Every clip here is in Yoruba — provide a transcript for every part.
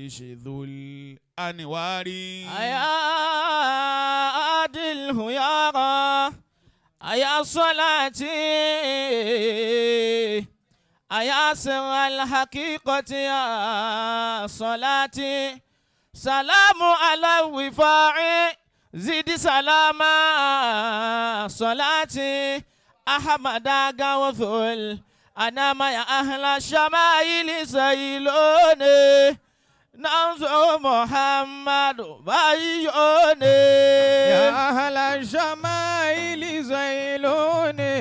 الجيش ذو الأنوار أيا عادل يا أيا صلاتي أيا سر الحقيقة يا صلاتي سلام على الوفاء زد سلاما صلاتي أحمد غوثل أنا ما يا أهل الشمائل سيلوني ننظر محمد بيوني يا أهل الشمائل زيلوني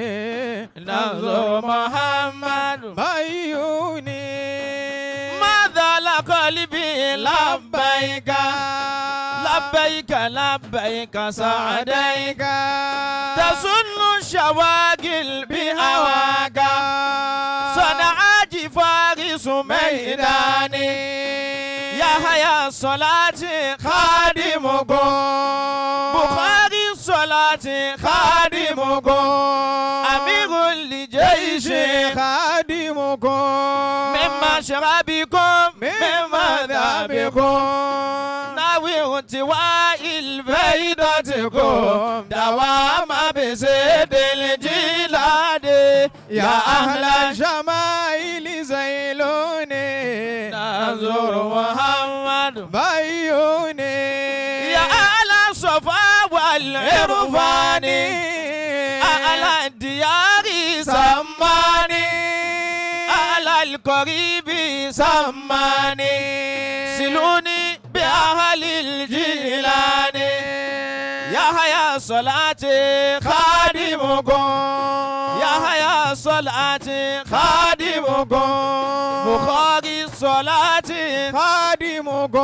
ننظر محمد بيوني ماذا لقلبي لبيك لبيك لبيك سعديك تسن الشواغل بهواك صنعاج فارس ميداني يحيى صلاتي خادمكم بخاري صلاتي خادمكم أمير الجيش خادمكم من مشربكم من مذهبكم ناوي انتواء الفيدتكم دوام بسيد الجلاد يا أهل الشمائل زيلوني ننظر محمد بيوني يا أهل الصفا والعرفان أهل الديار سماني أهل القريب سماني سلوني بأهل الجيلان يحيى صلاتي خادمكم يحيى صلاتي خادمكم بخاري صلاتي خادمكم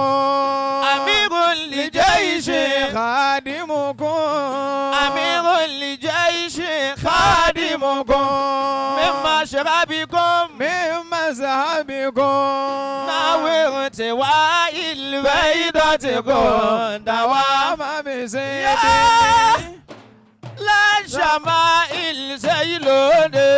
أمير الجيش خادمكم أمير الجيش خادمكم من مشربكم من مذهبكم ناوي انتواء الفيدتكم دوام بسيدي لا شمائل زيلوني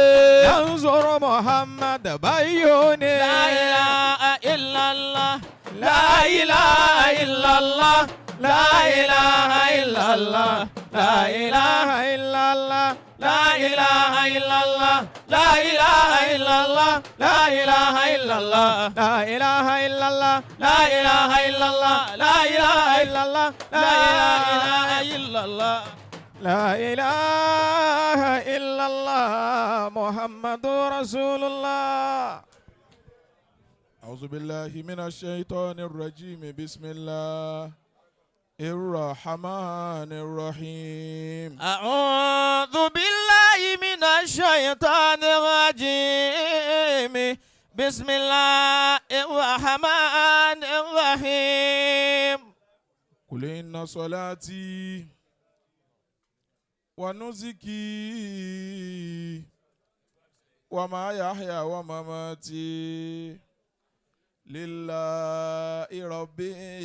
ينظر محمد بيوني لا إله إلا الله لا إله إلا الله لا إله إلا الله لا إله إلا الله لا إله إلا الله لا إله إلا الله لا إله إلا الله لا إله إلا الله لا إله إلا الله لا إله إلا الله لا إله إلا الله لا إله إلا الله محمد رسول الله. أعوذ بالله من الشيطان الرجيم بسم الله الرحمن الرحيم أعوذ بالله من الشيطان الرجيم بسم الله الرحمن الرحيم قل إن صلاتي ونسكي ومحياي ومماتي لله رب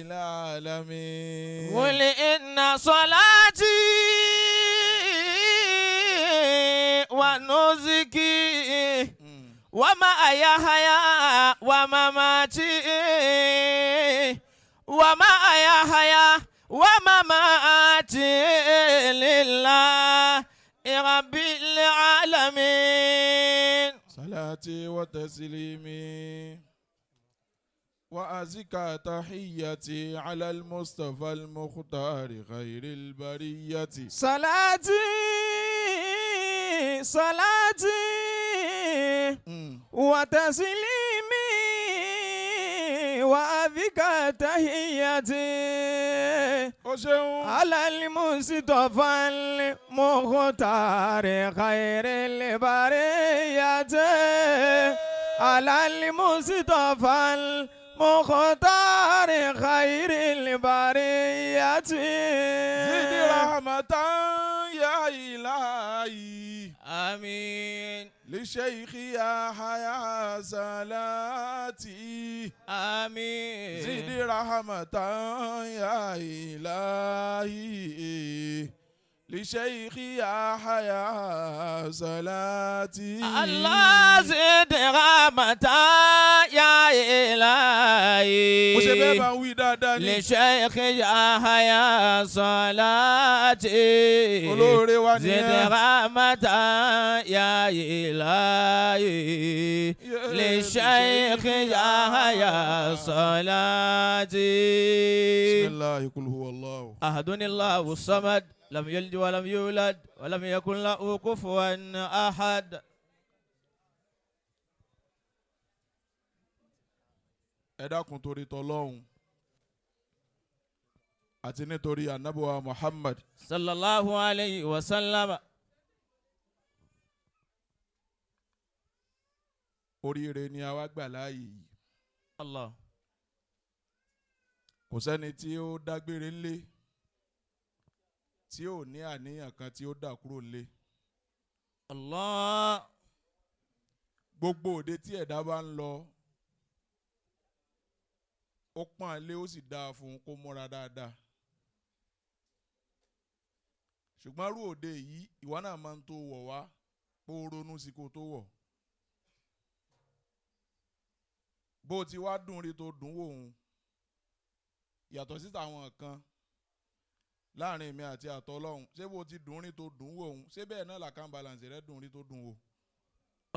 العالمين قل إن صلاتي ونسكي ومحياي ومماتي ومحياي ومماتي لله رب العالمين. صلاتي وتسليمي وأزكى تحيتي على المصطفى المختار خير البرية. صلاتي وتسليمي وأذكى تحيتي على المصطفى المختار خير البرية على المصطفى المختار خير البرية. زد رحمة يا إلهي آمين. لشيخ يحيى صلاتي آمين. زد رحمة يا إلهي لشيخ يحيى صلاتي الله زد رحمة يا إلهي لشيخ يحيى صلاتي زد رحمة يا إلهي لشيخ يحيى صلاتي. بسم الله قل هو الله أحد الله الصمد لم يلد ولم يولد ولم يكن له كفوا أحد. ẹ dákun torí t'Ọlọ́hun àti nítorí Ànábì wa Muhammad sallallahu alayhi wa sallam. oríire ni a wá gbà láàyè yìí. Allah. kò sẹ́ni tí ó dágbére ńlé tí ò ní àníyàn kan tí ó dà kúrò ńlé. Allah. gbogbo òde tí ẹ̀dá bá ń lọ ó pọ́n lé ó sì dáa fún un kó múra dáadáa. ṣùgbọ́n rú òde yìí ìwọ náà máa ń tó wọ̀ wá kó ronú sí kó tó wọ̀. bó ti wá dùn rí tó dùn wò òun yàtọ̀ sí tàwọn kan láàrin mi àti àtọ Ọlọ́run ṣé bó ti dùn rí tó dùn wò òun ṣé bẹ́ẹ̀ náà làkàn balance rẹ dùn rí tó dùn wò.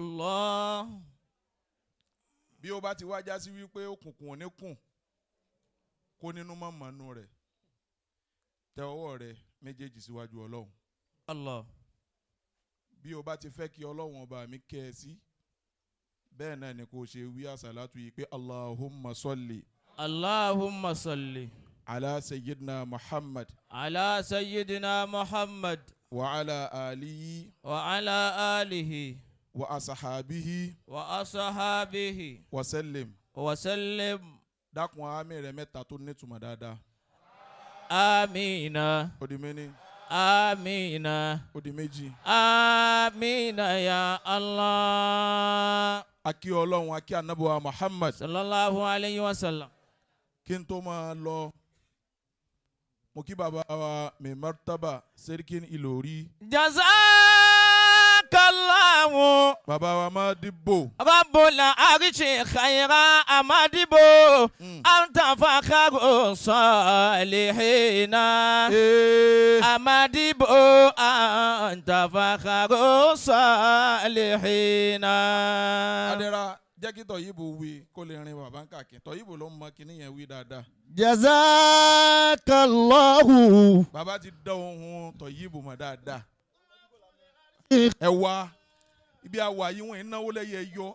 Allah. bí ó bá ti wá já sí wípé òkùnkùn ò ní kùn kó nínú mọ́ mọ́nú rẹ̀ tẹ ọwọ́ rẹ méjèèjì síwájú Ọlọ́run. Allah. bí o bá ti fẹ́ kí Ọlọ́run ọba mi kẹ́ ẹ sí bẹ́ẹ̀ náà ni kò ṣe wí àsàlátù yìí pé Allahumma salli. Allahumma salli. ala sayyidina Muhammad. ala sayyidina Muhammad. wa ala alihi. wa ala alihi. wa asahabihi. wa asahabihi. wa sallim. wa sallim. dákun àmì rẹ̀ mẹ́ta tó nítumọ̀ dáadáa. Amina. ó di méní. Amina. ó di méjì. Amina ya Allah. akí Ọlọ́run akí Ànábì wa Muhammad. sallallahu alayhi wa sallam. kí n tó máa lọ mo kí bàbá wa mi martaba Serikin Ìlọrí. Jazakallahu. bàbá wa máa dìbò. Rabbul arshi khayra amadibo. Anta fakharu salihina. Amadibo anta fakharu salihina. adẹ́ra jẹ́ kí Tọ̀yìbù wí kó lè rin bàbá ń kàkín Tọ̀yìbù ló ń mọ kíní yẹn wí dáadáa. Jazakallahu. bàbá ti dán ohun Tọ̀yìbù mọ̀ dáadáa. ẹ wá ibi àwà yìí wọ́n ń náwó lẹ́yẹ yọ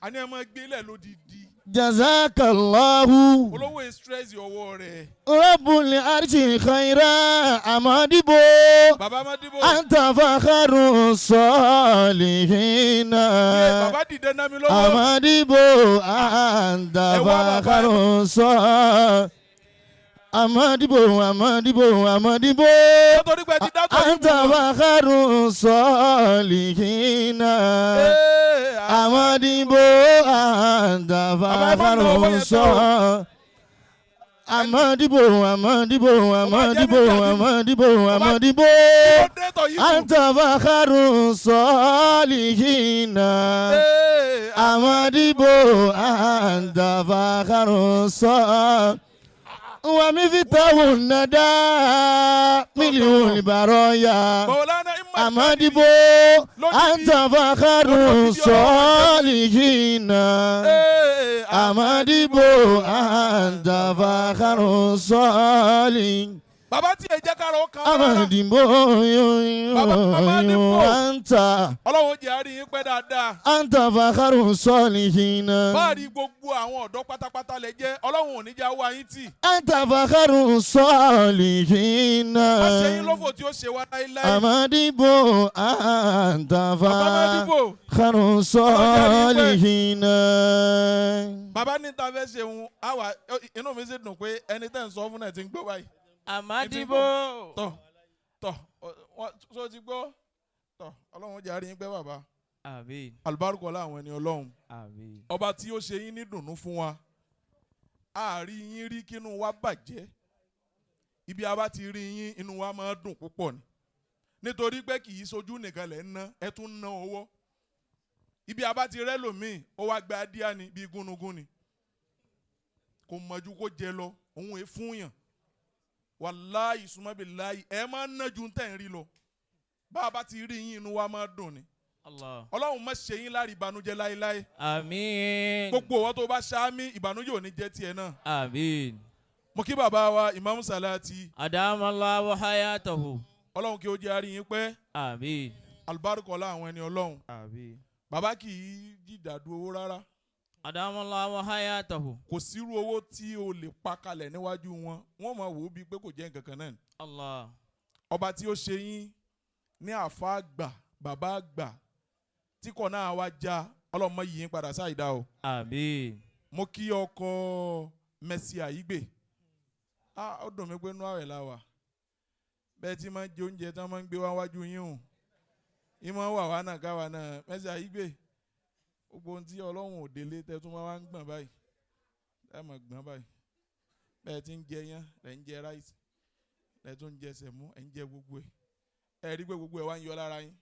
àní ẹ máa gbélé lódìdí. Jazakallahu. olówó stress ọwọ́ rẹ̀. Rabbul arshi khayra amadibo. bàbá má dìbò. Anta fakharu salihina. bàbá dìde náà mi lọ́wọ́. Amadibo anta fakharu salihina. Amadibo, Amadibo, Amadibo. nítorí pé ti dá Tọ̀yìbù. Anta fakharu salihina. Amadibo anta fakharu salihina. Amadibo, Amadibo, Amadibo, Amadibo, Amadibo. Anta fakharu salihina. Amadibo anta fakharu salihina. ومفتاح الندى مليون البرايا أماديبو أنت فخر الصالحين أماديبو أنت فخر الصالحين bàbá tí ẹ jẹ́ ká rọ kan. Amadibo anta. Ọlọ́run jẹ́ àárín yín pẹ́ dáadáa. Anta fakharu salihina. báàrí gbogbo àwọn ọ̀dọ́ pátápátá lẹ jẹ́ Ọlọ́run ò ní já wá yín tì. Anta fakharu salihina. àṣeyín lófò tí ó ṣe wá láéláé. Amadibo anta fakharu salihina. bàbá ní ta fẹ́ ṣe òun àwa inú mi sì dùn pé ẹni tẹ́ ń sọ fún náà ti ń gbọ́ báyìí. Amadibo. tọ so ti gbọ́ tọ Ọlọ́run jẹ́ àárín yín pẹ́ bàbá. Àmín. alùbáríkọ láwọn ẹni Ọlọ́run. Àmín. ọba tí ó ṣe yín ní dùnnú fún wa àárí yín rí kínú wa bàjẹ́ ibi a bá ti rí yín inú wa máa dùn púpọ̀ ni. nítorí pé kì í sojú nìkan lẹ̀ ń ná ẹ tún ná owó ibi abá ti rẹ́ lòmíì ó wá gba díà ní bíi gúnugún ni kò mọ̀jú kó jẹ lọ òun è fún yàn wàláhì sùmọ́bì láyì ẹ máa ń ná ju tẹ̀ ń rí lọ bá a bá ti rí yín inú wa máa dùn ni ọlọ́run má ṣe yín lárí ìbànújẹ́ láéláé àmín gbogbo ọwọ́ tó bá ṣáámi ìbànújẹ́ ò ní jẹ́ tiẹ̀ náà àmín. mo kí bàbá wa Imam Solaty adamallahu hayatahu. ọlọ́run kí ó jẹ́ àrí yín pẹ́ àmín alùbáríkọ̀lá àwọn ẹni ọlọ́run àmín. bàbá kì í jìdàdú owó rárá adamallahu hayatahu. kò sírú owó tí o lè pa kalẹ̀ níwájú wọn wọ́n máa wò ó bíi pé kò jẹ́ nǹkan kan náà ni. Allah. ọba tí ó ṣe yín ní àfa àgbà bàbá àgbà tí kò náà wá já ọlọ́mọ yìí ń padà sáìdá o. àmín. mo kí ọkọ Mercy Aigbe ó dùn mí pé inú àwẹ̀ la wà bẹ́ẹ̀ tí máa ń jẹ oúnjẹ tí wọ́n máa ń gbé wá wájú yín o ìmọ̀ wà wá náà káwa náà Mercy Aigbe gbogbo ohun tí ọlọ́run ò délé tẹ́ tún máa ń gbọ̀n báyìí ẹ mọ̀ gbọ̀n báyìí bẹ́ẹ̀ tí ń jẹ yán lẹ́ ń jẹ ráìsì lẹ́ tún ń jẹ sẹ̀mú ẹ̀ ń jẹ gbogbo ẹ̀ ẹ rí pé gbogbo ẹ̀ wá ń yọ lára yín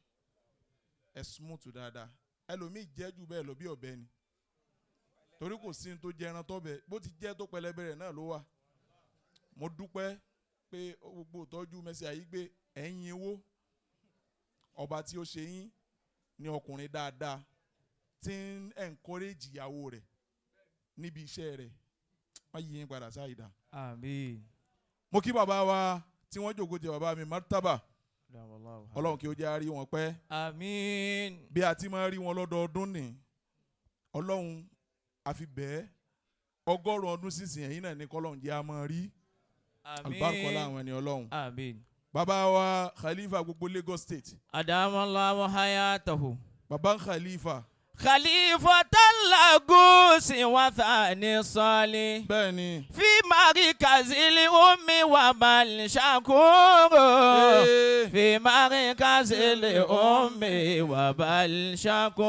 ẹ smooth dáadáa ẹlòmíì jẹ́ jù bẹ́ẹ̀ lọ bí ọ̀bẹ ni torí kò sí ní tó jẹ ẹran tọ́bẹ̀ bó ti jẹ́ tó pẹlẹbẹ rẹ̀ náà ló wà mo dúpẹ́ pé gbogbo ìtọ́jú Mercy Aigbe ẹ̀yin owó ọba tí ó ṣe yín ní ọkùnrin dáadáa tí ń encourage ìyàwó rẹ̀ níbi iṣẹ́ rẹ̀ wọ́n yí yín padà sáìdá. àmín. mo kí bàbá wa tí wọ́n jókòó ti bàbá mi martaba ọlọ́run kí ó jẹ́ àárí wọn pẹ́. àmín. bí a ti máa rí wọn lọ́dọọdún ni ọlọ́run àfi bẹ́ẹ̀ 100 ọdún sísìn ẹ̀yìn náà ní kọ́lọ́run jẹ́ a máa rí. àmín. alùbáríkọ̀lá àwọn ẹni ọlọ́run. àmín. bàbá wa Khalifa gbogbo Lagos State. adamallahu hayatahu. bàbá Khalifa. Khalifatal Gusi wa thani sali. bẹ́ẹ̀ni. Fi markazil ummi wa bal shakuru. Fi markazil ummi wa bal shakuru.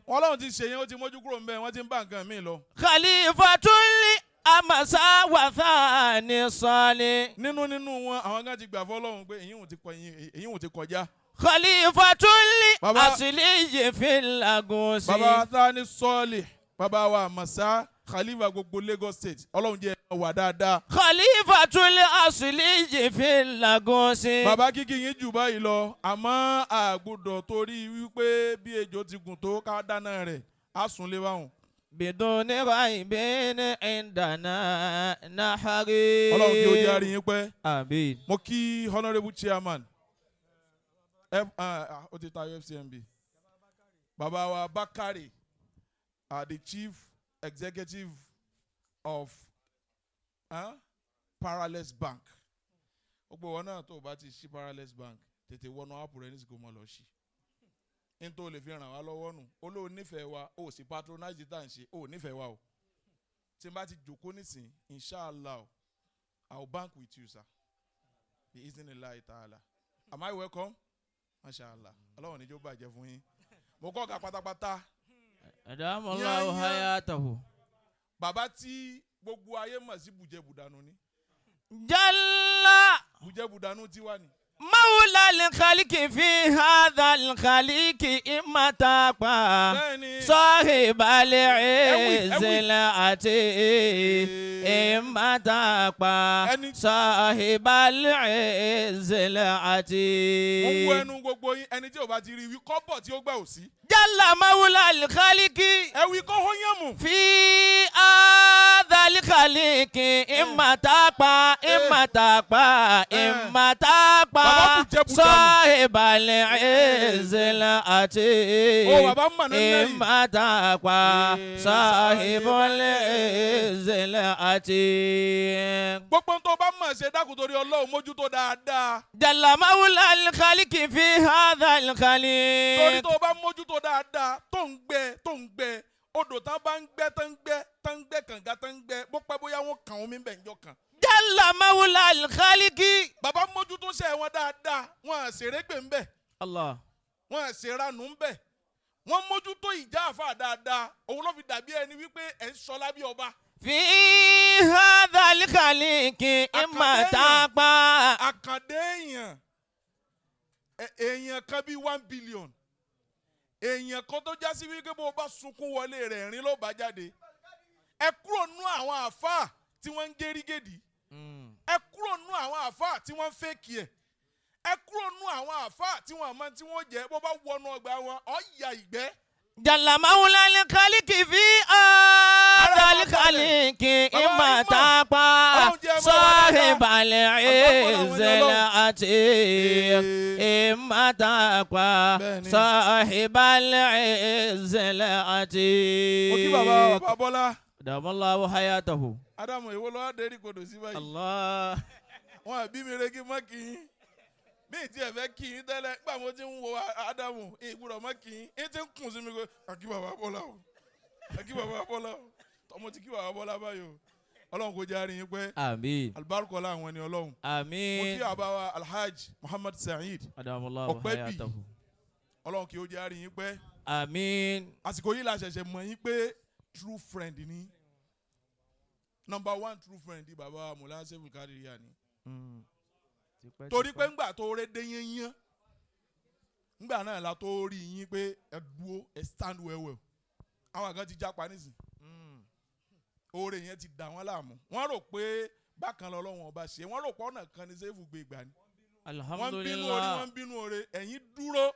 wọ́n lọ́run ti ṣe yẹn ó ti mójú kúrò ń bẹ́ẹ̀ wọ́n ti ń bá nǹkan míì lọ. Khalifatul amasa wa thani sali. nínú wọn àwọn kan ti gbà fọ́lọ́run pé èyí ò ti kọjá. Khalifatul asliyi fil Gusi. bàbá Thani Sọ́ọ̀lì bàbá wa Masa Khalifa gbogbo Lagos State ọlọ́run jẹ́ wà dáadáa. Khalifatul asliyi fil Gusi. bàbá kíkì yín jù báyìí lọ àmọ́ àgùdọ̀ torí wípé bí ejò ti gùn tó ká dáná rẹ̀ á sùn lé báwọn. biduni raibin indana nahari. ọlọ́run kí ó jẹ́ àrí yín pẹ́. àmín. mo kí honourable chairman ó ti ta UFCMB bàbá wa Bakari the chief executive of Parallels Bank gbogbo wọn náà tó o bá ti ṣí Parallels Bank tètè wọnú àpò rẹ nísìkò mọ lọ sí n tó lè fi ràn wá lọ́wọ́ nù olóò nífẹ̀ẹ́ wa ó sì patronize tá à ń ṣe ó nífẹ̀ẹ́ wa o tí n bá ti jòkó nísìn inshallah I will bank with you sir the Iznillahi ta'ala. Am I welcome? Mashallah. Ọlọ́run níjó bàjẹ́ fún yín. Mo kọ́ ọ̀gá pátápátá. Adamallahu hayatahu. Bàbá tí gbogbo ayé mọ̀ sí bùjẹ́bùdánù ni. Jalla. Bùjẹ́bùdánù tiwa ni. Mawla al-khaliki fi hadha al-khaliki imatapa. Sahib al-izzil ati imatapa. Sahib al-izzil ati. Mo ń wo ẹnu gbogbo yín ẹni tí ò bá ti rí wí kọ́bọ̀ tí ó gbà ò sí. Jalla mawla al-khaliki. Ẹ wí kọ́ hóyán mu. Fi hadha al-khaliki imatapa imatapa imatapa. Sahib al-izzil ati imatapa. Sahib al-izzil ati. Gbogbo tó bá mọ̀ ṣe dákun torí Ọlọ́run mójútó dáadáa. Jalla mawla al-khaliki fi hadha al-khaliq. Torí tó bá mójútó dáadáa tó ń gbẹ odò tán bá ń gbẹ tán ń gbẹ kànga tán ń gbẹ bó pẹ́ bóyá wọn kàn omi bẹ̀ ń jọ kàn. Jalla mawla al-khaliki. Bàbá mójútó ṣe wọn dáadáa wọn à ṣeré gbè ń bẹ̀. Allah. Wọn à ṣeranù ń bẹ̀. Wọ́n mójútó ìjà àfà dáadáa òun ló fi dàbí ẹni wípé ẹ̀ ń sọlá bí ọba. Fi hadha al-khaliki imatapa. Àkàndé èèyàn èèyàn kan bí 1 billion èèyàn kan tó já sí wípé bó bá sunkún wọlé rẹ̀ rìn ló bá jáde ẹ kúrò nú àwọn àfáà tí wọ́n ń gẹ́rígẹ́dì ẹ kúrò nú àwọn àfáà tí wọ́n ń fẹ́ẹ̀kì ẹ̀ ẹ kúrò nú àwọn àfáà tí wọ́n mọ tí wọ́n jẹ́ bó bá wọnú ọgbà wọn ó ya ìgbẹ́. Jalla maula al-khaliki fi al-khaliki imma taqwa sahib al-izzati imma taqwa sahib al-izzati. Mo kí bàbá Bọ́lá. Damallahu hayatahu. Adamu èwo ló wá dérí kodò sí báyìí. Allah. Wọ́n àbí mi regi mọ́ kì í. Bí ìtì ẹ̀ fẹ́ kì í tẹ́lẹ̀ nígbà mo ti ń wo Adamu ìgbúdọ̀ mọ́ kì í. Ẹ ti ń kùn sí mi pé àkí bàbá Bọ́lá o. Àkí bàbá Bọ́lá o. Tọmọ ti kí bàbá Bọ́lá báyìí o. Ọlọ́run kò jẹ́ àárín yín pẹ́. Àmín. Àlùbáríkà láwọn ẹni Ọlọ́run. Àmín. Mo kí àbáwá Alhaji Muhammad Saheed. Adamallahu hayatahu. Ọlọ́run kì í jẹ́ àárín yín pẹ́. Àmín. Àsìkò yìí la ṣẹ̀ṣẹ̀ mọ̀ yín pé true friend ni. Number 1 true friend di bàbá Mùlá Saiful Qodiriyah ni. Torí pé ńgbà tó ré dé yẹn ńgbà náà la tó rí yín pé ẹ dúró ẹ stand well. Àwọn kan ti jápa nísìn. Oore yẹn ti dà wọ́n láàmú. Wọ́n rò pé bákan lọ́lọ́run ọba ṣe. Wọ́n rò pé ọ̀nà kan ní Saiful gbé ìgbà ni. Alhamdulillah. Wọ́n bínú oore ẹ̀yin dúró.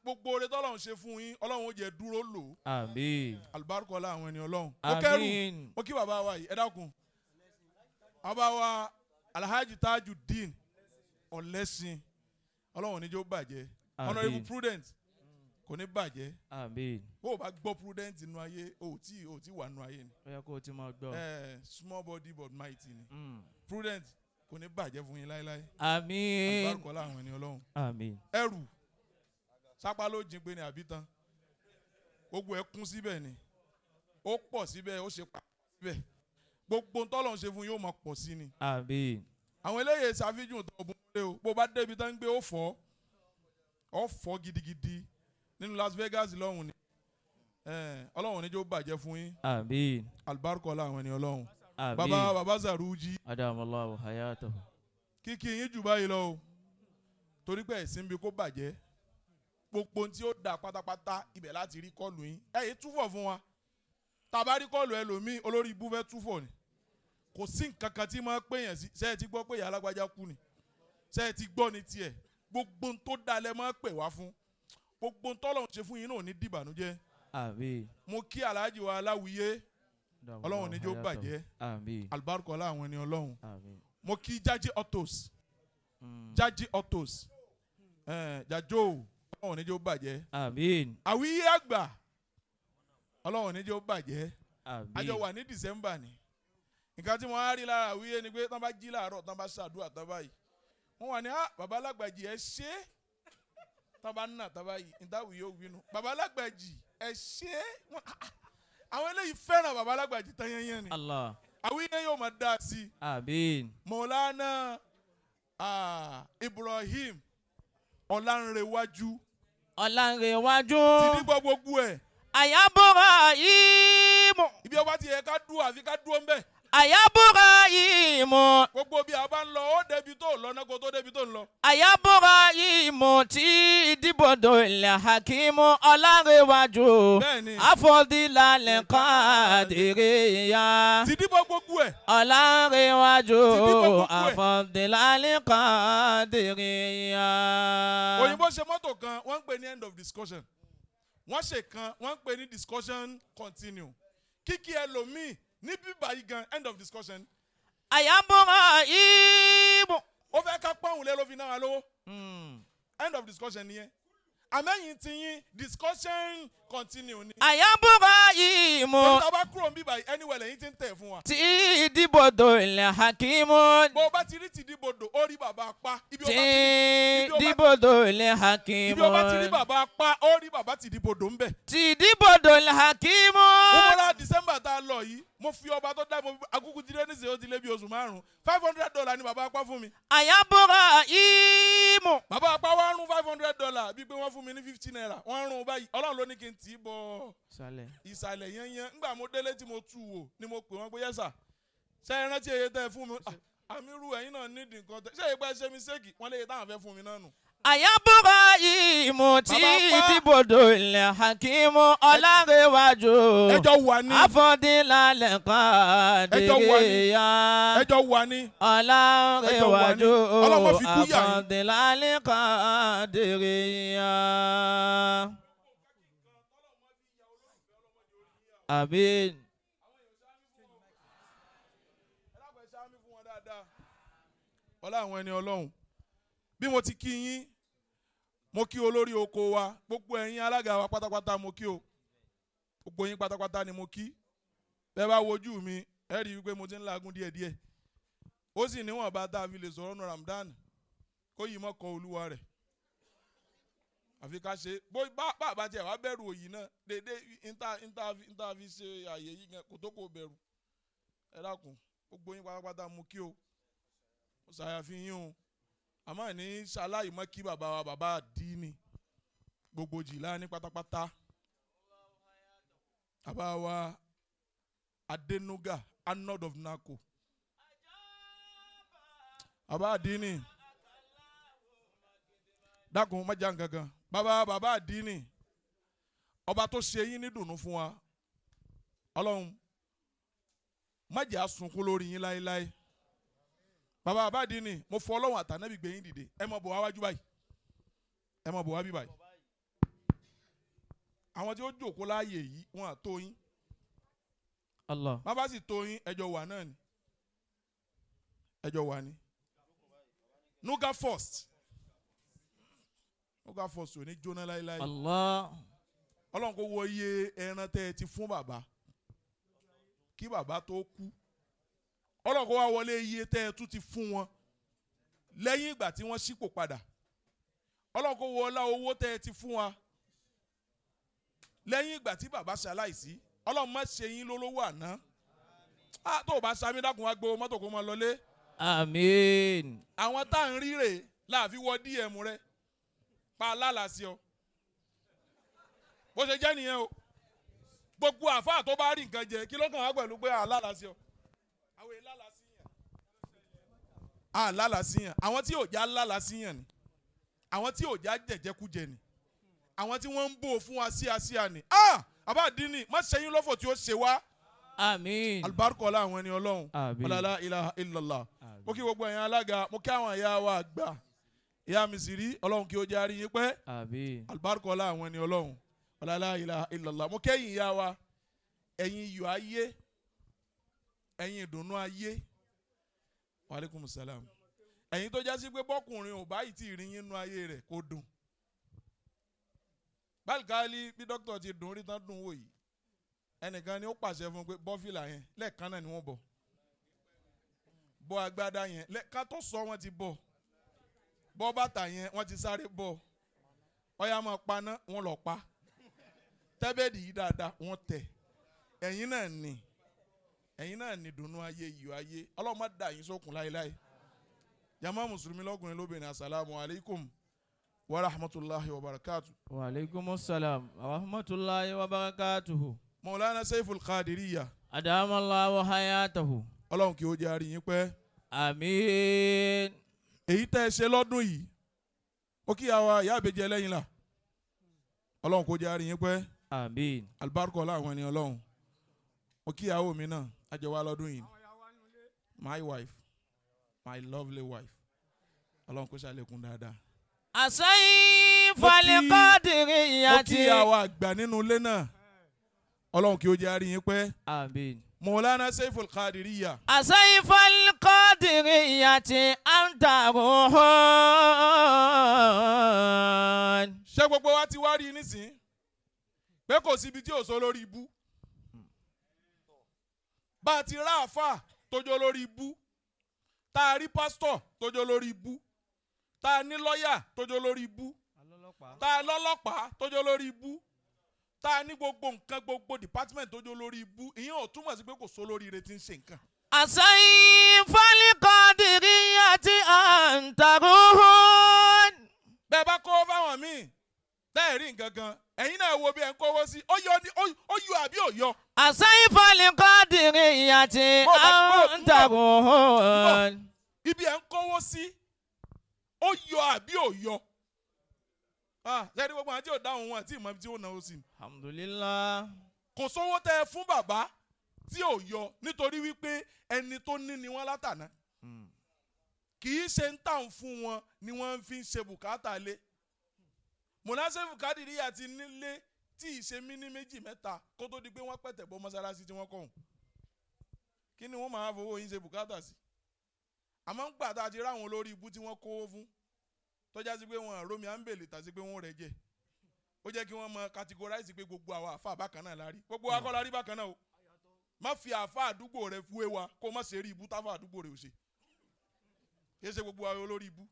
Gbogbo oore tọ́lọ́run ṣe fún yín Ọlọ́run ó jẹ́ dúró lò. Àmín. Àlùbáríkà láwọn ẹni Ọlọ́run. Àmín. Mo kí bàbá wa yìí ẹ dákun. Bàbá wa Alhaji Tajuddin Ọ̀lẹ́sìn Ọlọ́run níjó bàjẹ́. Honorable Prudent kò ní bàjẹ́. Àmín. Bó o bá gbọ́ Prudent nínú ayé o tí wà nínú ayé ni. Ó yẹ kó o ti máa gbọ́. Small body but mighty ni. Prudent kò ní bàjẹ́ fún yín láéláé. Àmín. Àlùbáríkà láwọn ẹni Ọlọ́run. Àmín. Ẹrù sápá ló jìn pé ní àbí tán gbogbo ẹ kún síbẹ̀ ni ó pọ̀ síbẹ̀ ó ṣe pa síbẹ̀ gbogbo ntọ́lọ̀ ń ṣe fún yóò máa pọ̀ sí ni. Àmín. Àwọn eléyè ṣàfihàn tó bùn lé o bó bá débi tán ń gbé ó fọ́ gidigidi nínú Las Vegas lọ́hùn ni Ọlọ́run níjó bàjẹ́ fún yín. Àmín. Àlùbáríkà láwọn ẹni Ọlọ́run. Àmín. Bàbá Zaruji. Adamallahu hayatahu. Kíkí yín jù báyìí lọ o torí pé ẹ̀sìn bí kò bàjẹ́ gbogbo tí ó dà pátápátá ibẹ̀ láti rí kọlù yín ẹ̀yìn túfọ̀ fún wa tàbá rí kọlù ẹlòmíì olórí ibú fẹ́ túfọ̀ ni kò sí nǹkan kan tí máa pèèyàn sí ṣé ẹ ti gbọ́ pé ìyá alágbájá kú ni ṣé ẹ ti gbọ́ ní tiẹ̀ gbogbo tó dalẹ̀ máa pè wá fún gbogbo tọ́lọ́run ṣe fún yín náà ní dìbànújẹ́. Àmín. Mo kí Alhaji wa Aláwìyé Ọlọ́run níjó bàjẹ́. Àmín. Àlùbáríkà láwọn ẹni Ọlọ́run. Àmín. Mo kí Jaji Autos Jaji Autos Jajo Ọlọ́run níjó bàjẹ́. Àmín. Àwíyé àgbà Ọlọ́run níjó bàjẹ́. Àmín. Àjọ wà ní December ni nǹkan tí wọ́n á rí lára àwíyé ni pé tán bá jí láàárọ̀ tán bá ṣàdúrà tán báyìí wọ́n wà ní bàbá alágbàjì ẹ ṣe é tán bá nà tán báyìí ìdáwì yóò wínú bàbá alágbàjì ẹ ṣe é àwọn eléyìí fẹ́ràn bàbá alágbàjì tán yẹn ni. Allah. Àwíyé yóò máa dá sí i. Àmín. Mọ̀lánà Ibrahim Ọlánrewájú. Ọlánrewájú. Ti ní gbogbo ẹ̀. Àyàbọ̀rọ̀ yìí mọ̀. Ibi ọba ti yẹ ká dúró àfi ká dúró ń bẹ̀. Àyàbọ̀rọ̀ yìí mọ̀. Gbogbo bí a bá ń lọ ó débi tó lọ náà kó tó débi tó ń lọ. Àyàbọ̀rọ̀ yìí mọ̀ tí ìdìbòdò ilẹ̀ Hakimu Ọlánrewájú. Bẹ́ẹ̀ni. Àfọ̀dílà lẹ́kàn Qodiriyah. Ti dìbò gbogbo ẹ̀. Ọlánrewájú. Ti dìbò gbogbo ẹ̀. Àfọ̀dílà lẹ́kàn Qodiriyah. Òyìnbó ṣe mọ́tò kan wọ́n ń pè ní end of discussion. Wọ́n ṣe kan wọ́n ń pè ní discussion continue. Kíkí ẹlòmíì ní bíbá yìí gan end of discussion. Àyàbọ̀rọ̀ yìí mọ̀. Ó fẹ́ ká pọ́ùn lé ló fi náà lówó. End of discussion nìyẹn. Àmẹ́yìn ti yín discussion continue ni. Àyàbọ̀rọ̀ yìí mọ̀. Tó bá kúrò ń bíbá yìí anywhere lẹ́yìn tí ń tẹ̀ fún wa. Tí ìdìbòdò ilẹ̀ Hakimu. Bó o bá ti rí ti dìbòdò ó rí bàbá apá. Tí ìdìbòdò ilẹ̀ Hakimu. Ibi o bá ti rí bàbá apá ó rí bàbá ti dìbòdò ń bẹ̀. Tí ìdìbòdò ilẹ̀ Hakimu. Wúmọ́lá December tá a lọ yìí mo fi ọba tó dá mo agúkú jíde ní ìṣèlú ti lé bí oṣù márùn-ún $500 ni bàbá apá fún mi. Àyàbọ̀rọ̀ yìí mọ̀. Bàbá apá wa rún $500 bí pé wọ́n fún mi ní 50 naira wọ́n rún báyìí Ọlọ́run ló ní kí n tì í bọ̀ ìsàlẹ̀ yẹn ńgbà mo délé tí mo tú wò ni mo pè wọ́n pé yẹ́sà ṣé ẹ rántí iye tẹ́ ẹ fún mi Amirul ẹ̀yin náà nídìí nǹkan tẹ́ ṣé ìgbà ṣe mistake wọ́n lè yẹ táwọn fẹ́ fún mi náà nù. Ayaburaimu tí dìbòdò ilẹ̀ Hakimu Ọlárẹ̀wájú. Ẹjọ́ wà ní. Afọ́dínlálẹ̀ Qodiriyah. Ẹjọ́ wà ní. Ọlárẹ̀wájú. Ọlọ́mọ fi kú yà yín. Afọ́dínlálẹ̀ Qodiriyah. Àmín. Ọlá àwọn ẹni Ọlọ́run. Bí mo ti kí yín, mo kí olórí oko wa, gbogbo ẹ̀yin alága wa pátápátá mo kí o. Gbogbo yín pátápátá ni mo kí. Bẹ́ẹ̀ bá wojú mi, ẹ rí i pé mo ti ń làágùn díẹ̀díẹ̀. Ó sì níwọ̀n bá tá a fi lè sọ̀rọ̀ ní Ramadan, kó yìí mọ́ kọ olúwa rẹ̀. Àfi ká ṣe, bá tiẹ̀ wá bẹ̀rù òyì náà, dédé ìta fi ṣe àyè yìí gan, kò tó kò bẹ̀rù. Ẹ dákun, gbogbo yín pátápátá mo kí o. Ó ṣàyàfi yín o. Àmọ́ ní ṣaláì mọ́ kí bàbá wa bàbá àdínì gbogbo jìlá ní pátápátá. Bàbá wa Adénúgà Arnold of Nako. Bàbá àdínì. Dákun má jà gangan. Bàbá àdínì. Ọba tó ṣe yín ní dùnú fún wa. Ọlọ́run má jà sunkún lórí yín láéláé. Bàbá àbádìní mo fọ Ọlọ́run àtànábì gbé yín dìde ẹ mọ̀ bọ̀ wá wájú báyìí ẹ mọ̀ bọ̀ wá bí báyìí. Àwọn tí ó jókòó láàyè yìí wọn à tó yín. Allah. Bàbá sì tó yín ẹjọ́ wà náà ni ẹjọ́ wà ní. Nuga first ò ní jóná láéláé. Allah. Ọlọ́run kò wọ iye ẹran tẹ́ ẹ ti fún bàbá kí bàbá tó kú. Ọlọ́run kó wá wọlé iye tẹ́ ẹ tún ti fún wọn lẹ́yìn ìgbà tí wọ́n ṣípò padà. Ọlọ́run kó wọlá owó tẹ́ ẹ ti fún wa lẹ́yìn ìgbà tí bàbá ṣaláìsí. Ọlọ́run má ṣe yín lólówó àná. Tó o bá sami dákun wá gbowó mọ́tò kó máa lọlé. Àmín. Àwọn tá à ń ríre láàfin wọ DM rẹ pa lálàsí ọ. Bó ṣe jẹ́ nìyẹn o. Gbogbo àfáà tó bá rí nǹkan jẹ kí ló kàn wá pẹ̀lú pé àlálàsí ọ. Lálàsíyàn àwọn tí ò já lálàsíyàn ni àwọn tí ò já jẹjẹkújẹ ni àwọn tí wọ́n ń bò fún wa síasíà ni àbádínì má ṣe yín lọ́fọ̀ tí ó ṣe wá. Àmín. Alùbáríkọ̀lá àwọn ẹni Ọlọ́run. Àmín. La ilaha illallah. Mo kí gbogbo ẹ̀yin alága mo kí àwọn ìyá wa àgbà ìyá mi sì rí Ọlọ́run kí ó jẹ́ àrí yín pẹ́. Àmín. Alùbáríkọ̀lá àwọn ẹni Ọlọ́run. La ilaha illallah. Mo kẹ́yìn ìyá wa ẹ̀yin iyọ̀ ayé ẹ̀yin ìdùnnú ayé. Wa alaikum salam. Ẹ̀yin tó jásí pé bọ́kùnrin ò báyìí tí ìrìn yín nú ayé rẹ̀ kò dùn. Báàlìkálí bí dókítà ti dùn rí tán dùn wò yìí. Ẹnìkan ni ó pàṣẹ fún pé bọ́ fìlà yẹn lẹ́ẹ̀kan náà ni wọ́n bọ̀. Bọ́ agbádá yẹn lẹ́ẹ̀kan tó sọ wọ́n ti bọ̀. Bọ́ bàtà yẹn wọ́n ti sáré bọ̀. Ọya máa paná wọ́n lọ pa. Tẹ́bẹ̀dì yìí dáadáa wọ́n tẹ̀. Ẹ̀yin náà ni dùnnú ayé iyọ̀ ayé. Ọlọ́run má dà yín sókun láéláé. Jàmá mùsùlùmí lọ́kùnrin lóbìnrin assalamu alaikum wa rahmatullahi wa barakatuh. Wa alaikumus salam wa rahmatullahi wa barakatuhu. Maulana Saiful Qodiriyah. Adamallahu hayatahu. Ọlọ́run kí ó jẹ́ àrí yín pẹ́. Àmín. Èyí tẹ́ ẹ ṣe lọ́dún yìí ó kí àwa ìyá àbèjì ẹlẹ́yin là. Ọlọ́run kó jẹ́ àrí yín pẹ́. Àmín. Alùbáríkọ̀ láwọn ẹni Ọlọ́run. Ó kí ìyàwó mi náà àjọ wa lọ́dún yìí. My wife, my lovely wife. Ọlọ́run kó ṣàlékún dáadáa. Saiful Qodiriyah. Ó kí àwa àgbà nínú ilé náà. Ọlọ́run kí ó jẹ́ àrí yín pẹ́. Àmín. Maulana Saiful Qodiriyah. Saiful Qodiriyah ti anta ruhun. Ṣé gbogbo wa ti wá rí nísìn? Pé kò síbi tí ò sọ lórí ibú. Bá a ti rá àfà tójó lórí ibú. Tá a rí pásítọ̀ tójó lórí ibú. Tá a ní lọ́yà tójó lórí ibú. Tá a lọ́lọ́pàá tójó lórí ibú. Tá a ní gbogbo nǹkan gbogbo department tójó lórí ibú. Ìyẹn ò túmọ̀ sí pé kò sọ lórí ire tí ń ṣe nǹkan. Saiful Qodiriyah ti anta ruhun. Bẹ́ẹ̀ bá kó fáwọn míì tẹ́ ẹ̀ rí nǹkan kan ẹ̀yin náà wo bí ẹ̀ ń kówó sí ó yọ àbí ò yọ. Saiful Qodiriyah ti anta ruhun. Ibi ẹ̀ ń kówó sí ó yọ àbí ò yọ. sẹ́ni gbogbo àwọn tí ò dáhùn wọn àti ìmọ̀ tí ó náwó sí. Alhamdulillah. kò sówó tẹ fún bàbá tí ò yọ nítorí wípé ẹni tó ní ni wọ́n látàná. kì í ṣe ń tàn fún wọn ni wọ́n fi ń ṣe bùkátà lé. Mùnásífù Qodiriyah ti nílé tí ìṣe mí ní méjì mẹ́ta kó tó di pé wọ́n pẹ̀tẹ̀ bọ́ mọ́sálásí tí wọ́n kọ́ òun. kí ni wọ́n máa fowó yín ṣe bùkátà sí? àmọ́ ń gbà tá a ti ráwọn olórí ibú tí wọ́n kówó fún tọ́já sí pé wọ́n rómi àǹbèlè tà sí pé wọ́n rẹ̀ jẹ́ ó jẹ́ kí wọ́n mọ categorize pé gbogbo àwọn àfa bákan náà la rí gbogbo wa kọ́ la rí bákan náà o má fi àfa àdúgbò rẹ fúwé wa kó má ṣe rí ibú táfa àdúgbò rẹ ò ṣe kí ẹ ṣe gbogbo wa olórí ibú.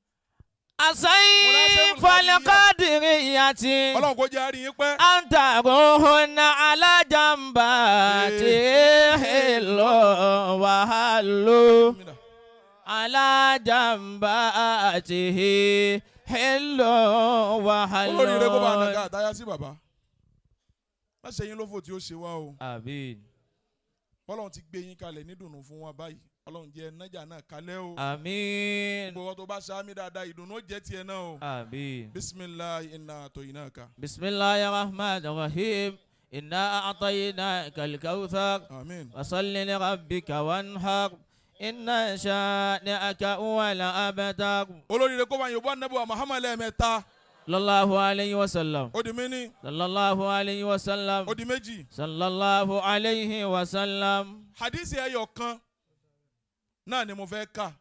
Saiful Qodiriyati. Ọlọ́run kò jẹ́ àárín yín pẹ́. Anta ruhuna ala jambati hello wa hallo. Ala jambati hello wa hallo. Olórí rẹ kó bá nàga àtayá sí bàbá. Má ṣe yín lófò tí ó ṣe wá o. Àmín. Ọlọ́run ti gbé yín kalẹ̀ nídùnnú fún wa báyìí. Ọlọ́run jẹ́ nájà náà kalẹ̀ o. Àmín. Gbogbo tó bá ṣáámi dáadáa ìdùnnú jẹ́ tiẹ̀ náà o. Àmín. Bisimilahi inna atoyinaka. Bismillahir Rahmanir Rahim. Inna a'tainaka al-kawthar. Amin. Fasalli li rabbika wanhar. Inna shani'aka huwal abtar. Olórí rẹ kó bá yòbó ànábì wa Muhammad lẹ́ẹ̀mẹ́ta. Sallallahu alayhi wa sallam. Ó di méní. Sallallahu alayhi wa sallam. Ó di méjì. Sallallahu alayhi wa sallam. Hadisi ẹyọ kan náà ni mo fẹ́ kà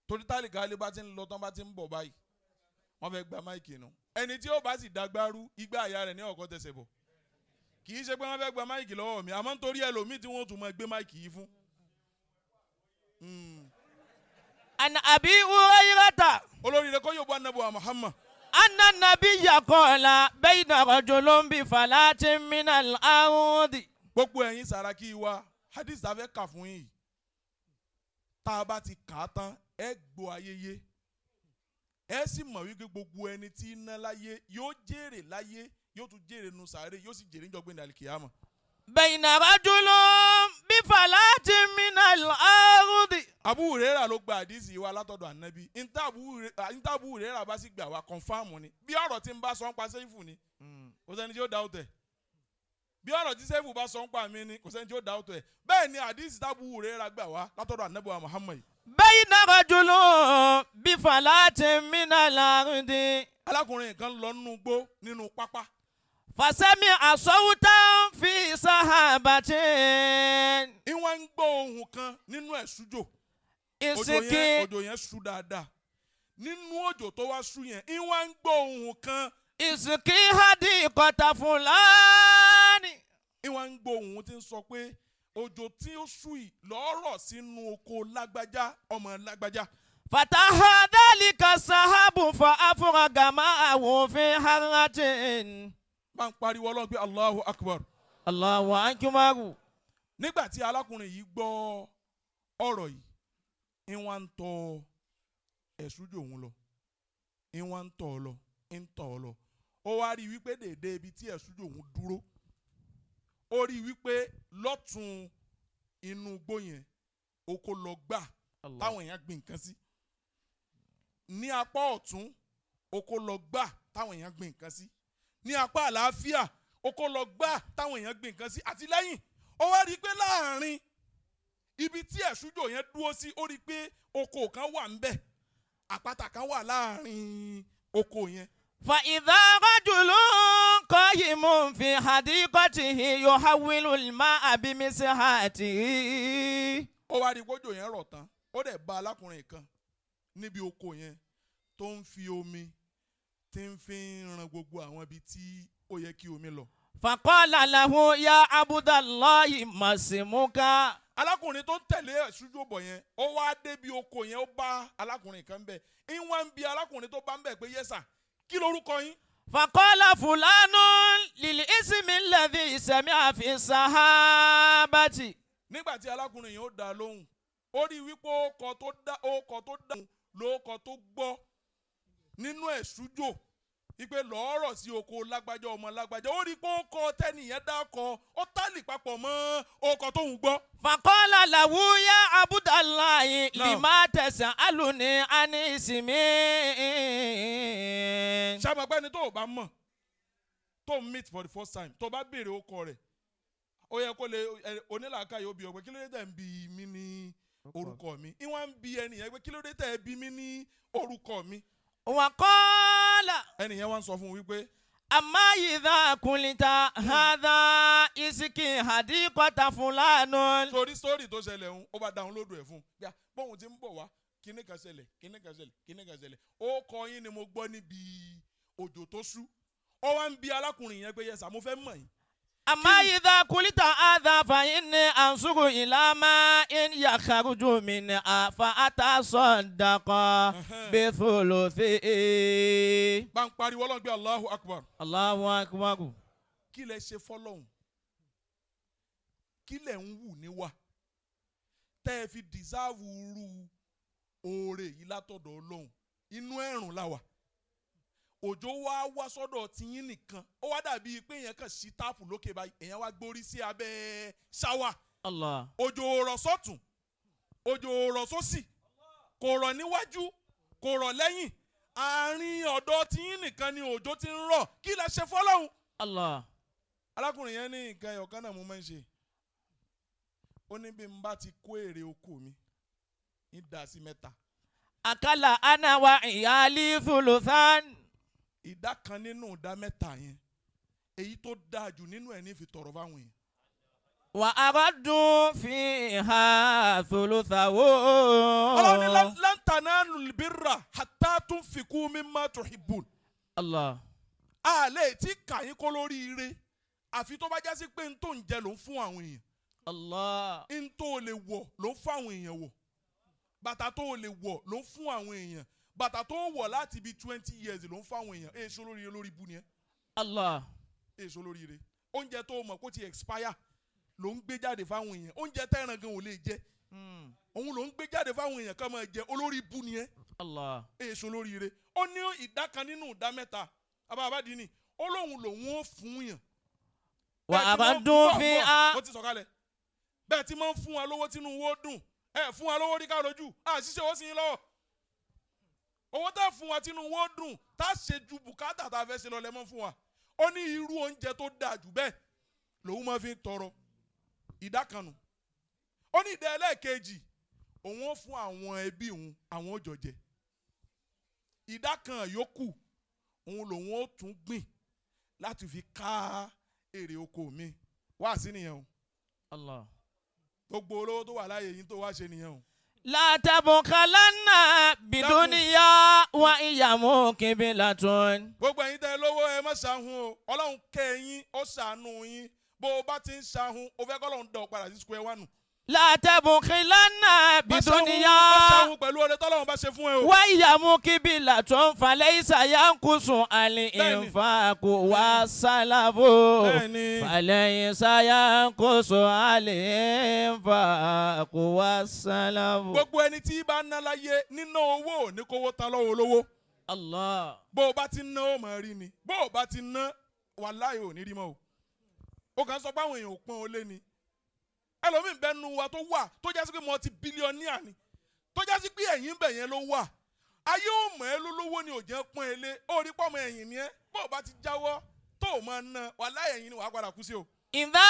torí tálíkà alẹ́ bá ti ń lọ tán bá ti ń bọ̀ báyìí wọ́n fẹ́ gba máìkì nù ẹni tí ó bá sì dágbárú igbá àyà rẹ̀ ní ọ̀kọ́ tẹsẹ̀ bọ̀ kì í ṣe pé wọ́n fẹ́ gba máìkì lọ́wọ́ mi àmọ́ nítorí ẹlòmíì tí wọ́n tún máa gbé máìkì yìí fún. An Abi Hurayrata. Olórí rẹ kó yóò bọ́ ànábì wa Muhammad. Anna nabiyya qala bayna rajulin bi falatin minal ardi. Gbogbo ẹ̀yin Sàràkí wa hadith ta fẹ́ kà fún yìí tá a bá ti kà á tán ẹ gbọ́ ayẹyẹ ẹ sì mọ̀ wípé gbogbo ẹni tí ń ná láyé yóò jèrè láyé yóò tún jèrè nu sàárè yóò sì jèrè níjọ́ gbẹ̀ndẹ̀ àlìkìyàmọ̀. Bayna rajulin bi falatin minal ardi. Abu Hurairah ló gba àdìsí wa látọ̀dọ̀ ànábì níta Abu Hurairah bá sì gbà wá kọ̀nfàmù ni bí ọ̀rọ̀ tí ń bá sọ ń pa Saiful ni kò sẹ́ni tí ó dá òtẹ̀ bí ọ̀rọ̀ tí Saiful bá sọ ń pa mí ni kò sẹ́ni tí ó dá òtẹ̀ bẹ́ẹ̀ ni àdìsí Abu Hurairah gbà wá látọ̀dọ̀ ànábì wa Muhammad. Bayna rajulin bi falatin minal ardi. alákùnrin kan lọ nínú igbó nínú pápá. Fasami'a sawtan fi sahabatin. ìwọ̀n ń gbọ́ ohùn kan nínú ẹ̀sùjò. Ìsìnkì. òjò yẹn sú dáadáa nínú òjò tó wá sú yẹn ìwọ̀n ń gbọ́ ohùn kan. Ìsìnkì hadiqata fulani. ìwọ̀n ń gbọ́ ohùn tí ń sọ pé òjò tí ó sú yìí lọ́rọ̀ sínú oko lágbájá ọmọ lágbájá. Fataha dhalika sahabu fa afraga ma'ahu fi harratin. máa ń pariwo Ọlọ́run pé Allahu Akbar. Allahu akbar. nígbà tí alákùnrin yìí gbọ́ ọ̀rọ̀ yìí ìwọ̀n ń tọ ẹ̀sùjò òun lọ ìwọ̀n ń tọ̀ lọ ń tọ̀ lọ ó wá rí wípé dèdè ibi tí ẹ̀sùjò òun dúró ó rí wípé lọ́tún inú igbó yẹn oko lọ gbà táwọn èèyàn gbìn nǹkan sí ní apá ọ̀tún oko lọ gbà táwọn èèyàn gbìn nǹkan sí ní apá àlàáfíà oko lọ gbà táwọn èèyàn gbìn nǹkan sí àti lẹ́yìn ó wá rí pé láàrin ibi tí ẹ̀sùjò yẹn dúró sí ó rí i pé oko kan wà ńbẹ̀ àpáta kan wà láàrin oko yẹn. Fa idha rajulun qayimun fi hadiqatihi yuhawwilu al-ma'a bimisihatihi. ó wá rí i pé òjò yẹn rọ̀ tán ó dẹ̀ bá alákùnrin kan níbi oko yẹn tó ń fi omi tí ń fi ran gbogbo àwọn ibi tí ó yẹ kí omi lọ. Faqala lahu ya Abdallahi masimuka. alákùnrin tó ń tẹ̀lé ẹ̀sùjò bọ̀ yẹn ó wá débi oko yẹn ó bá alákùnrin kan bẹ̀ ìwọ̀n ń bi alákùnrin tó bá ń bẹ̀ pé yẹ́sà kí lorúkọ yín. Faqala fulanun lil ismi alladhi sami'a fi sahabati. nígbà tí alákùnrin yẹn ó dá lóhùn ó rí wípé ọkọ̀ tó dáhùn lóókọ̀ tó gbọ́ nínú ẹ̀sùjò ipe lọ́ọ̀rọ̀ sí oko lágbájá ọmọ lágbájá ó rí pé ó kọ tẹ́nìyẹn dákọ̀ ó tálì papọ̀ mọ́ ọkọ̀ tóun gbọ́. Faqala lahu ya Abdallahi lima tas'aluni an ismi. Ṣàmọ̀pẹ́ ni tó o bá mọ̀ tó meet for the first time tó bá béèrè ọkọ rẹ̀ ó yẹ kó lè onílàákàyè ó bi ọ pé kí ló dé tẹ̀ ń bi mí ní orúkọ mi ìwọ̀n ń bi ẹnìyẹn pé kí ló dé tẹ̀ ń bi mí ní orúkọ mi. Wa qala ẹnìyẹn wá ń sọ fún un wípé. amma idha kulita hadha iski hadiqata fulanun. Torí sórí tó ṣẹlẹ̀ ń ó bá download ẹ̀ fún un bóun ti ń bọ̀ wá kíní kan ṣẹlẹ̀ kíní kan ṣẹlẹ̀ kíní kan ṣẹlẹ̀ ó kọ yín ni mo gbọ́ níbi òjò tó ṣú ó wá ń bi alákùnrin yẹn pé yẹsà mo fẹ́ mọ̀ yín. Amma idha kulita hadha fa inni ansuru ila ma in yakhruju min fa atasaddaqa bi thuluthi. Bá ń pariwo Ọlọ́run gbé Allahu Akbar. Allahu akbar. Kí lẹ ṣe fọ́lọ́hun kí lẹ ń wù níwà tẹ́ ẹ fi deserve irú oore yìí látọ̀dọ̀ Ọlọ́run inú ẹ̀rùn la wà òjò wá sọ́dọ̀ tiyín nìkan ó wá dàbí pé èèyàn kàn sí táàpù lókè báyìí èèyàn wá gbórí sí abẹ́ ṣáwà. Allah. Òjò rọ̀ sọ́tún òjò rọ̀ sósì kò rọ̀ níwájú kò rọ̀ lẹ́yìn àárín ọ̀dọ̀ tiyín nìkan ni òjò ti ń rọ̀ kí lẹ ṣe fọ́lọ́hun. Allah. Alákùnrin yẹn ní nǹkan ẹ̀yọ̀kan náà mo máa ń ṣe ó ní bí n bá ti kó èrè oko mi ní dá sí mẹ́ta. Akala ana wa iyali thuluthan. Ìdá kan nínú ìdá mẹ́ta yẹn èyí tó dáa jù nínú ẹ̀ ní fi tọrọ fáwọn èèyàn. Wa araddu fiha thuluthahu. Ọlọ́run ní lan tanalul birra hatta tunfiqu mimma tuhibbun. Allah. A lè tí kàyín kó lórí ire àfi tó bá jásí pé n tó ń jẹ ló ń fún àwọn èèyàn. Allah. N tó lè wọ̀ ló ń fún àwọn èèyàn wọ̀. Bàtà tó lè wọ̀ ló ń fún àwọn èèyàn. Bàtà tó wọ̀ láti bí 20 years ló ń fún àwọn èèyàn. Èso lórí ire lórí ibu ni ẹ. Allah. Èso lórí ire. Oúnjẹ tó mọ̀ kó ti expire ló ń gbé jáde fáwọn èèyàn. Oúnjẹ tẹ́ran gan ò lè jẹ. Òun ló ń gbé jáde fáwọn èèyàn kán máa jẹ olórí ibu ni ẹ. Allah. Èso lórí ire. Ó ní ìdá kan nínú ìdá mẹ́ta. Abáàbádìí ni ó lóun lòun ó fún yàn. Wa araddu fiha. Mo ti sọ̀kalẹ̀. Bẹ́ẹ̀ tí máa ń fún wa lówó tínú owó dùn. Ẹ fún wa lówó rí ká rojú. Ṣíṣe owó sí yín lọ́wọ́. Owó tá fún wa tínú owó dùn tá ṣe ju bùkátà tá a fẹ́ ṣe lọ lẹ́mọ́ fún wa. Ó ní irú oúnjẹ tó dáa jù bẹ́ẹ̀ lòun máa fi tọrọ ìdá kan nù. Ó ní ìdá ẹlẹ́ẹ̀kejì òun ó fún àwọn ẹbí òun àwọn ó jọ jẹ. Ìdá kan yòókù òun lòun ó tún gbìn láti fi ká èrè oko mi. Wá sí nìyẹn o. Allah. Gbogbo olówó tó wà láyé yìí tó wá ṣe nìyẹn o. La tabukhalanna bidunya wa iyamu kibilatun. Gbogbo ẹ̀yin tẹ́ lówó ẹ má ṣàhùn o. Ọlọ́run kẹ́ yín ó ṣàánú yín. Bó o bá ti ń ṣàhùn o fẹ́ k'Ọlọ́run dá ọ padà sí square one. La tabukhalanna bidunya. Má ṣàhùn pẹ̀lú oore t'Ọlọ́run bá ṣe fún ẹ o. Wa iyamu kibilatun falaysa yanqusu al-infaqu was-salafu. Falaysa yanqusu al-infaqu was-salafu. Gbogbo ẹni tí bá ná láyé níná owó ní kówó tán lọ́wọ́ olówó. Allah. Bó o bá ti ná ó máa rí ni. Bó o bá ti ná wàláhì ò ní rí mọ́ o. Ó kàn sọ pé àwọn èèyàn ò pọ́n olé ni. Ẹlòmíì bẹ́ẹ̀ nu wa tó wà tó jásí pé multi-billionaire ni. Tó jásí pé ẹ̀yìn bẹ̀ yẹn ló wà. Ayé ò mọ̀ ẹ́ lólówó ni ò jẹ́ pọ́n elé. Ó rí pọ́mọ ẹ̀yìn ni ẹ́. Bó o bá ti jáwọ́ tó o máa ná wàláhì ẹ̀yìn ni wàá padà kú sí o. Idha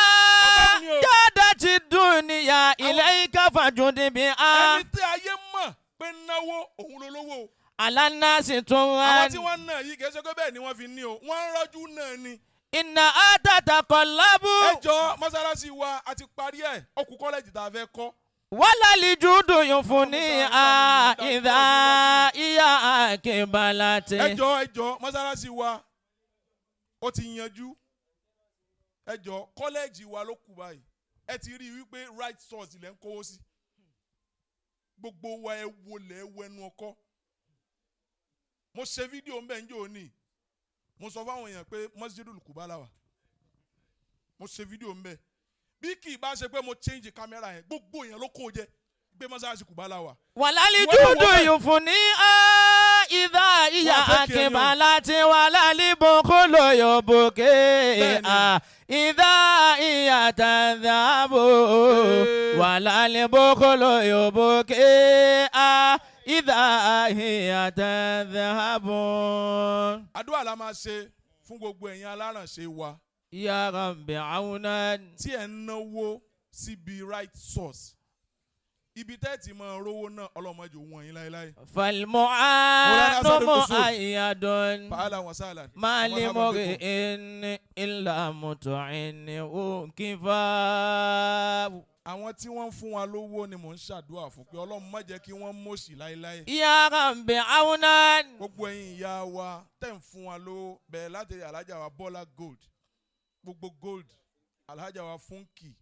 jadati dunya ilayka fajudi biha. Ẹni tí ayé mọ̀ pé náwó òun lolówó. Ala nasi Àwọn tí tuwan. wọ́n ná yìí kìí ṣe pé bẹ́ẹ̀ ni wọ́n fi ní o. Wọ́n ń rọ́jú náà ni. Inna atataqallabu. Ẹjọ́ mọ́sálásí wa àti parí ẹ̀ ọkùn kọ́lẹ́jì tá a fẹ́ kọ́. Wala lijudu yufuniha idha iya akibalati. Ẹjọ́ mọ́sálásí wa ó ti yanjú. Ẹjọ́ kọ́lẹ́jì wa ló kù báyìí. Ẹ ti rí i wípé right source ilẹ̀ ń kówó sí. Gbogbo wa ẹ wọlé wẹnu ọkọ́. Mo ṣe fídíò ńbẹ̀ ńjọ́ òní. Mo sọ fáwọn èèyàn pé Masjidul Kubala wà. Mo ṣe fídíò ńbẹ̀. Bí kì í bá ṣe pé mo change camera yẹn gbogbo èèyàn ló kó jẹ pé Masjidul Kubala wà. Wala lijudu yufuniha إذا هي أقبلت ولا البخل يبكي إذا هي تذهب ولا البخل يبكي إذا هي تذهب. àdúrà la máa ṣe fún gbogbo ẹ̀yin alárànṣe wa. Ya Rabbi awnan. tí ẹ̀ ń náwó síbi right source. ibi tẹ́ẹ̀tì máa rówó náà ọlọ́mọdé òun ẹ̀yin láéláé. falmu'anu mu'ayyadun. fàálà wọn sáàlà. mali muri'in illa mutu'in kifa. àwọn tí wọ́n ń fún wa lówó ni mò ń ṣàdúrà fún pé ọlọ́run má jẹ́ kí wọ́n mọ̀ọ́sì láéláé. Ya Rabbi awnan. gbogbo ẹ̀yin ìyá wa tẹ̀ ń fún wa lówó bẹ̀rẹ̀ láti alájà wa Bọ́lá Gold gbogbo gold alájà wa Funky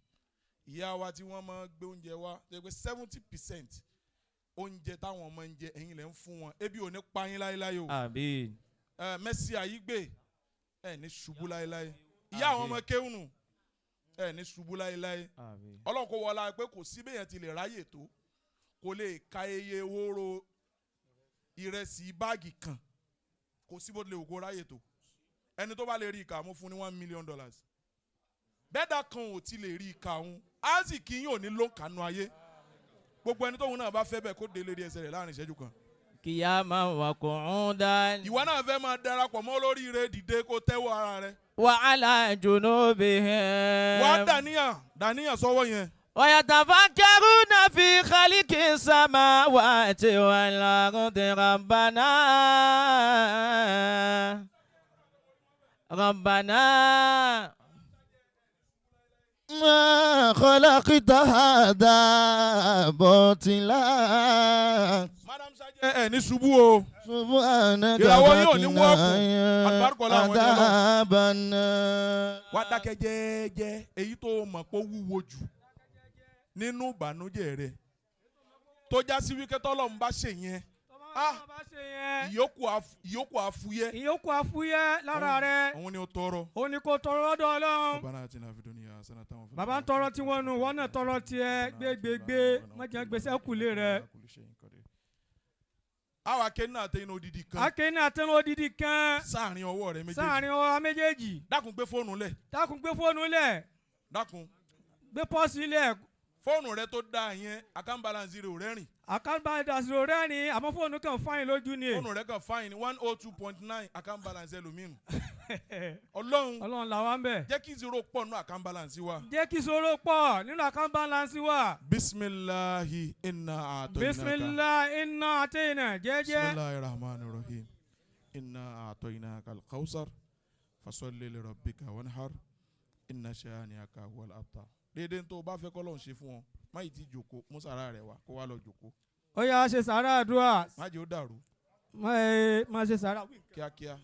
ìyá wa tí wọ́n máa gbé oúnjẹ wa ṣe pé 70% oúnjẹ táwọn ọmọ ń jẹ ẹ̀yin lẹ̀ ń fún wọn ebi ò ní pa yín láéláé o. àmín. Mercy Ayigbe ẹ̀ ní ṣubú láéláé ìyá àwọn ọmọ kéwùnù ẹ̀ ní ṣubú láéláé ọlọ́run kò wọlá pé kò sí bẹ́yẹn ti lè ráyè tó kò lè ka iye wóró ìrẹsì báàgì kan kò sí bó lè ògo ráyè tó ẹni tó bá lè rí ìka mú fún ní $1 million bẹ́ẹ̀dá kan ò ti lè rí ìka òun á sì kí yín ò ní ló ń kànú ayé gbogbo ẹni tóun náà bá fẹ́ bẹ́ẹ̀ kó délé rí ẹsẹ̀ rẹ̀ láàrin ìṣẹ́jú kan. kìyàmá wà qu'udan. ìwọ náà fẹ́ máa darapọ̀ mọ́ olóríire dìde kó tẹ́wọ́ ara rẹ̀. wa ala junubihim. wà á dàníyàn sọ́wọ́ yẹn. wa yatafakkaruna fi khalqi samawati wal ardi rabbana. ما خلقت هذا باطلا ní ṣubú o. سبحانك ìràwọ̀ yóò ní wọ́ọ̀kù فقنا عذاب النار. wá dákẹ́ jẹ́ẹ́jẹ́ èyí tó mọ̀ pé ó wúwo jù nínú ìbànújẹ́ rẹ̀ tó já sí wíkẹ́ tọ́lọ́run bá ṣe yẹn ìyókù àfúyẹ́. ìyókù àfúyẹ́ lára rẹ̀. òun ni ó tọrọ. òun ni kò tọrọ lọ́dọ̀ Ọlọ́run. bàbá ń tọrọ tiwọn nù wọ́n náà tọrọ tiẹ̀ gbégbégbé mọ̀jẹ̀ gbèsè kulè rẹ̀. àwọn akéwìn àtẹ̀yìn odidi kan. akéwìn àtẹ̀yìn odidi kan. sáàrin ọwọ́ rẹ̀ méjèèjì. sáàrin ọwọ́ méjèèjì. dákun gbé fóònù lẹ̀. dákun gbé fóònù lẹ̀. dákun. gbé pọ́ọ̀sì lẹ̀. fóònù rẹ tó dáa yẹn account balance rẹ ò rẹ́rìn. account balance rẹ ò rẹ́rìn àmọ́ fóònù kan fáyín lójú ni. fóònù rẹ kan fáyín 102.9 account balance ẹlòmíràn. ọlọ́run làwọn ń bẹ̀. jẹ́ kí zero pọ̀ nínú account balance wa. jẹ́ kí zero pọ̀ nínú account balance wa. bisimilahi inna atoyinaka. bisimilahi inna atoyina jẹ́jẹ́. bisimilahi rahman rahim inna atoyinaka alkawusar fasolli li rabbika wanhar inna shani'aka huwal abtar. dédé tó o bá fẹ́ kọ́lọ́run ṣe fún ọ má yìí ti jòkó mú sàrà rẹ̀ wá kó wá lọ jòkó. ó yá ṣe sàrà àdúrà. má jẹ́ ó dàrú. má ṣe sàrà. kíákíá.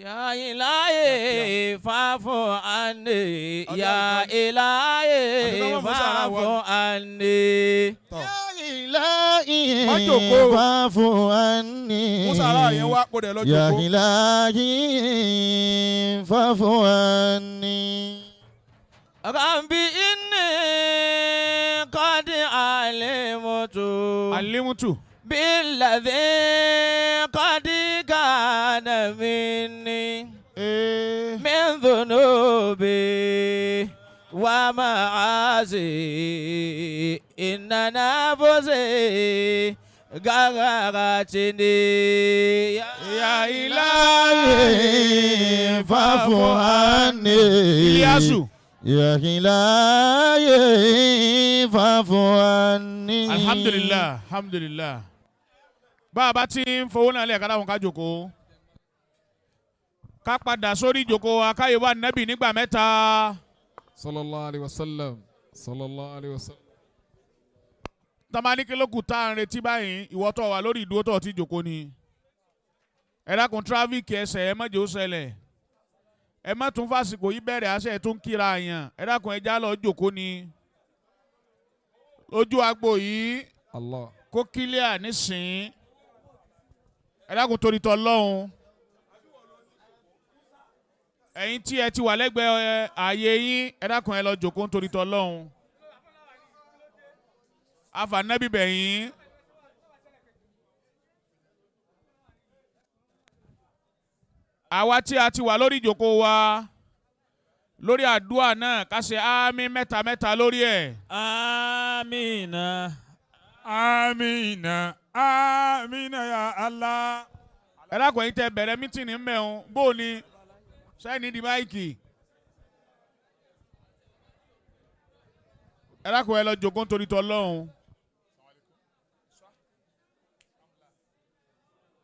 Ya ilahi fa'fu anni ya ilahi fa'fu anni. Ya ilahi fa'fu anni. mú sàrà yẹn wá kó dẹ̀ lọ jòkó. Ya ilahi fa'fu anni. Rabbi inni qad alimutu billadhi qad kana minni min dhunubi wa ma'asi inna nafsi gharatini ya ilahi fa'fu anni. Iliasu. Ya ilahi fa'fu anni. Alhamdulillah. Bàbá tí ń fowó náà lẹ̀ ká dáhùn ká jókòó. Ká padà sórí ìjókòó wa ká yóò bá Nábì nígbà mẹ́ta. Sallallahu alaihi wasallam. Tamani kí ló kù tá à ń retí báyìí ìwọ tó wà lórí ìdúró tó ti jókòó ni. Ẹ dákun tráfíkì ẹsẹ̀ ẹ má jẹ́ ó ṣẹlẹ̀. Ẹ má tún fàsìkò yìí bẹ̀rẹ̀ àṣẹ tún kíra àyàn. Ẹ dákun ẹja lọ jókòó ni. Lójú agbo yìí. Allah. Kó kílíà nísìn. Ẹ dákun torí t'Ọlọ́hun. Ẹ̀yin tí ẹ ti wà lẹ́gbẹ̀ẹ́ ààyè yín ẹ dákun ẹ lọ jókòó torí t'Ọlọ́hun. Àfànẹ́bí bẹ̀yìn. àwa tí a ti wà lórí ìjókòó wa lórí àdúrà náà ká ṣe àmín mẹ́ta mẹ́ta lórí ẹ̀. Amina. Amina. Amina ya Allah. ẹ dákun yín tẹ bẹ̀rẹ̀ mítìnì mẹ́un bó ni sẹ́ni di máìkì. ẹ dákun ẹ lọ jókòó nítorí tọ́lọ́hún.